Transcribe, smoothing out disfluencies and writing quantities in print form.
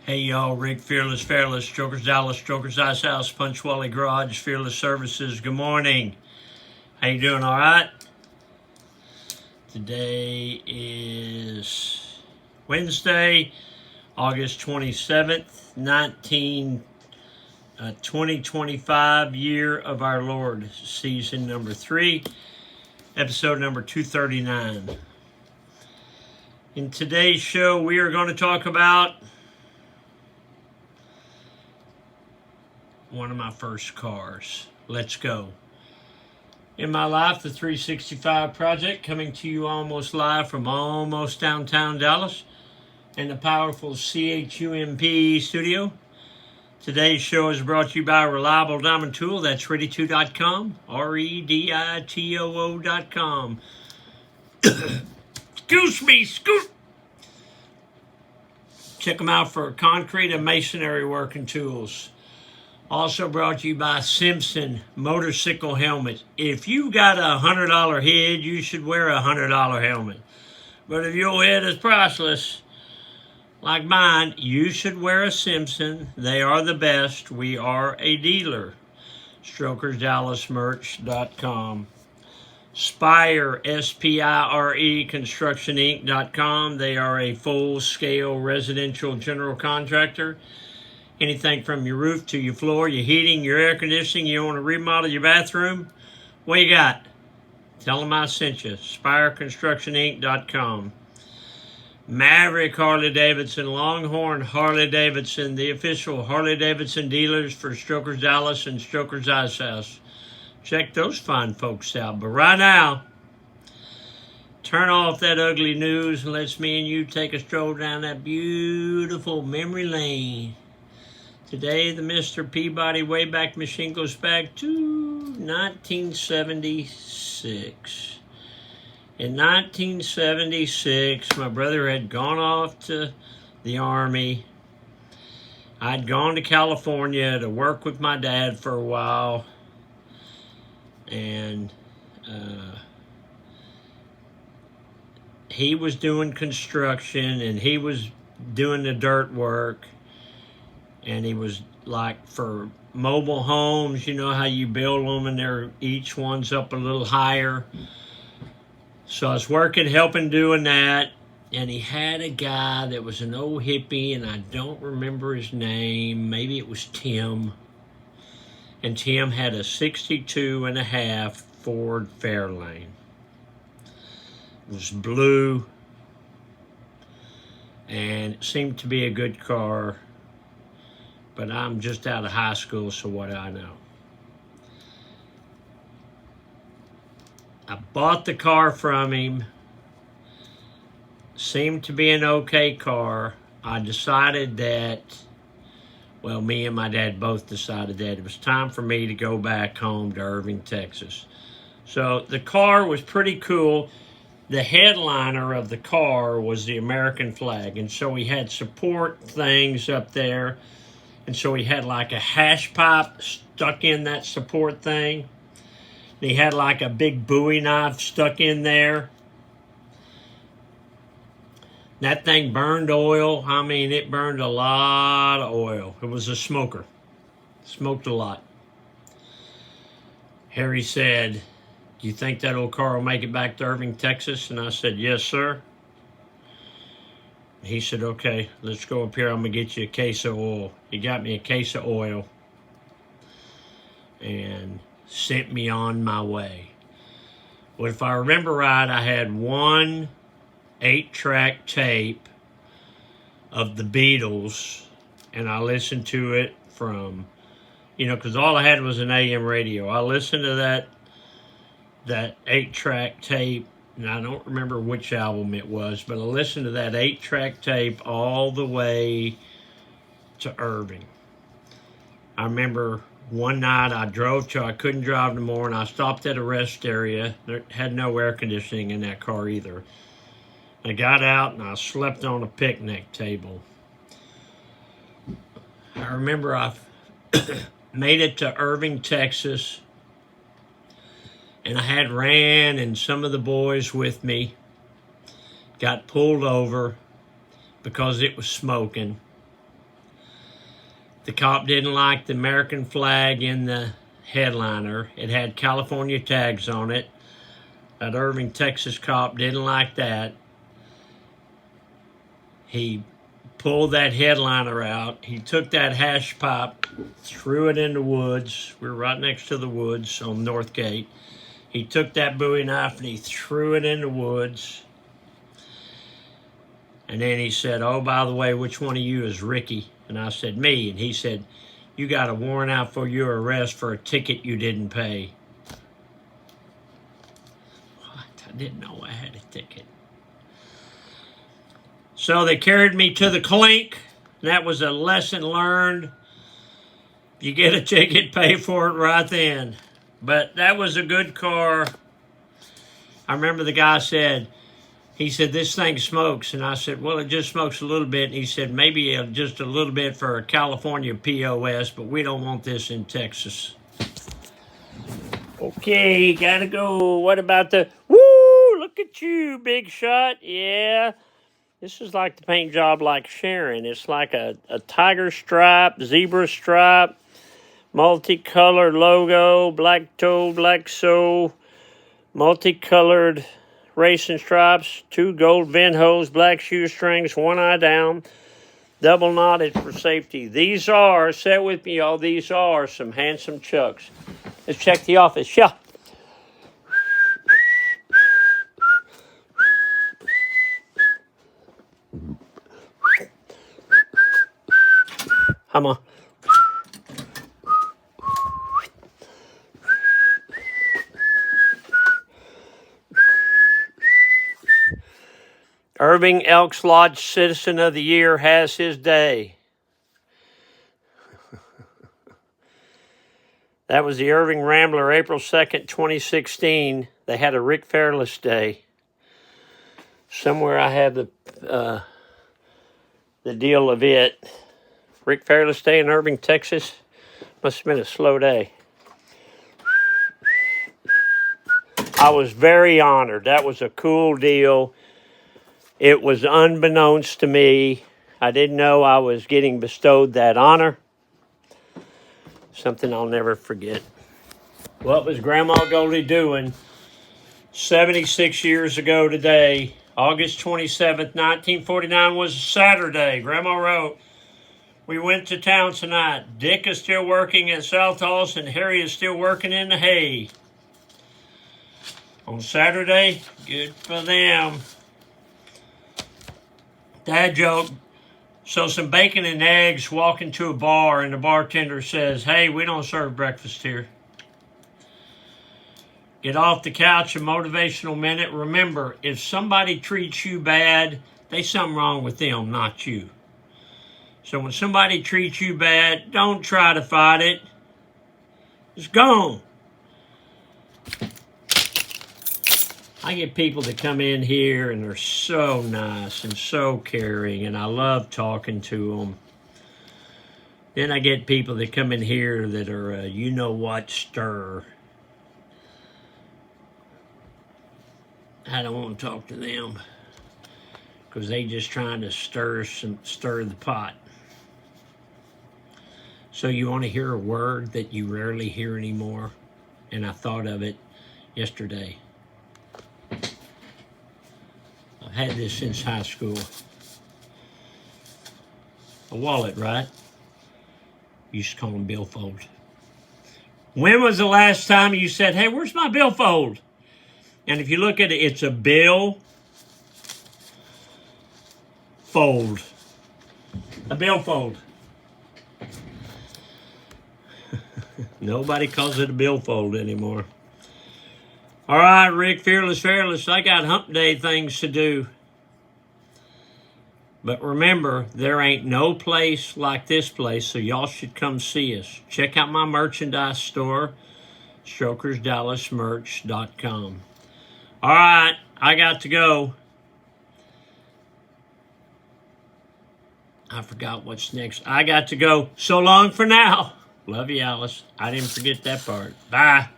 Hey y'all, Rick, Fearless, Strokers Dallas, Strokers Ice House, Punch Wally Garage, Fearless Services. Good morning. How you doing? All right? Today is Wednesday, August 27th, 2025, year of our Lord, season number 3, episode number 239. In today's show, we are going to talk about one of my first cars. Let's go. In my life, the 365 Project, coming to you almost live from almost downtown Dallas in the powerful CHUMP studio. Today's show is brought to you by Reliable Diamond Tool. That's ready2.com, REDITOO.com. Excuse me, scoot. Check them out for concrete and masonry working tools. Also brought to you by Simpson Motorcycle Helmet. If you got a $100 head, you should wear a $100 helmet. But if your head is priceless, like mine, you should wear a Simpson. They are the best. We are a dealer. StrokersDallasMerch.com. Spire, S-P-I-R-E, ConstructionInc.com. They are a full-scale residential general contractor. Anything from your roof to your floor, your heating, your air conditioning, you want to remodel your bathroom, what you got? Tell them I sent you. SpireConstructionInc.com. Maverick Harley-Davidson, Longhorn Harley-Davidson, the official Harley-Davidson dealers for Strokers Dallas and Strokers Ice House. Check those fine folks out. But right now, turn off that ugly news and let's me and you take a stroll down that beautiful memory lane. Today, the Mr. Peabody Wayback Machine goes back to 1976. In 1976, my brother had gone off to the Army. I'd gone to California to work with my dad for a while. And he was doing construction and he was doing the dirt work. And he was like for mobile homes, you know how you build them and each one's up a little higher. So I was working, helping doing that. And he had a guy that was an old hippie and I don't remember his name. Maybe it was Tim. And Tim had a 62.5 Ford Fairlane. It was blue. And it seemed to be a good car. But I'm just out of high school, so what do I know? I bought the car from him. Seemed to be an okay car. I decided that, well, me and my dad both decided that it was time for me to go back home to Irving, Texas. So the car was pretty cool. The headliner of the car was the American flag. And so we had support things up there. And so he had like a hash pipe stuck in that support thing. And he had like a big Bowie knife stuck in there. That thing burned oil. I mean, it burned a lot of oil. It was a smoker. Smoked a lot. Harry said, "Do you think that old car will make it back to Irving, Texas?" And I said, "Yes, sir." He said, "Okay, let's go up here. I'm going to get you a case of oil." He got me a case of oil and sent me on my way. Well, if I remember right, I had one 8-track tape of the Beatles, and I listened to it from, because all I had was an AM radio. I listened to that 8-track tape. And I don't remember which album it was, but I listened to that 8-track tape all the way to Irving. I remember one night I drove till I couldn't drive no more, and I stopped at a rest area. There had no air conditioning in that car either. I got out and I slept on a picnic table. I remember I made it to Irving, Texas. And I had Rand and some of the boys with me. Got pulled over because it was smoking. The cop didn't like the American flag in the headliner. It had California tags on it. That Irving, Texas cop didn't like that. He pulled that headliner out. He took that hash pipe, threw it in the woods. We were right next to the woods on North Gate. He took that Bowie knife and he threw it in the woods. And then he said, "Oh, by the way, which one of you is Ricky?" And I said, "Me." And he said, "You got a warrant out for your arrest for a ticket you didn't pay." What? I didn't know I had a ticket. So they carried me to the clink. That was a lesson learned. You get a ticket, pay for it right then. But that was a good car. I remember the guy said, "This thing smokes." And I said, "Well, it just smokes a little bit." And he said, "Maybe just a little bit for a California POS, but we don't want this in Texas." Okay, gotta go. What about the, woo, look at you, big shot. Yeah. This is like the paint job like Sharon. It's like a tiger stripe, zebra stripe, multicolored logo, black toe, black sole, multicolored racing stripes, 2 gold vent holes, black shoestrings, 1 eye down, double knotted for safety. These are, say it with me, y'all, these are some handsome chucks. Let's check the office. Yeah. Come on. Irving Elks Lodge Citizen of the Year has his day. That was the Irving Rambler, April 2nd, 2016. They had a Rick Fairless Day. Somewhere I have the deal of it. Rick Fairless Day in Irving, Texas. Must have been a slow day. I was very honored. That was a cool deal. It was unbeknownst to me. I didn't know I was getting bestowed that honor. Something I'll never forget. What was Grandma Goldie doing 76 years ago today? August 27th, 1949 was a Saturday. Grandma wrote, "We went to town tonight. Dick is still working at South Halls and Harry is still working in the hay." On Saturday, good for them. Dad joke. So some bacon and eggs, walk into a bar and the bartender says, "Hey, we don't serve breakfast here." Get off the couch, a motivational minute. Remember, if somebody treats you bad, there's something wrong with them, not you. So when somebody treats you bad, don't try to fight it. It's gone. I get people that come in here and they're so nice and so caring, and I love talking to them. Then I get people that come in here that are, you-know-what stir. I don't want to talk to them because they just trying to stir the pot. So you want to hear a word that you rarely hear anymore? And I thought of it yesterday. I've had this since high school. A wallet, right? Used to call them billfold. When was the last time you said, "Hey, where's my billfold?" And if you look at it, it's a bill fold. A billfold. Nobody calls it a billfold anymore. All right, Rick, Fearless. I got hump day things to do. But remember, there ain't no place like this place, so y'all should come see us. Check out my merchandise store, StrokersDallasMerch.com. All right, I got to go. I forgot what's next. I got to go. So long for now. Love you, Alice. I didn't forget that part. Bye.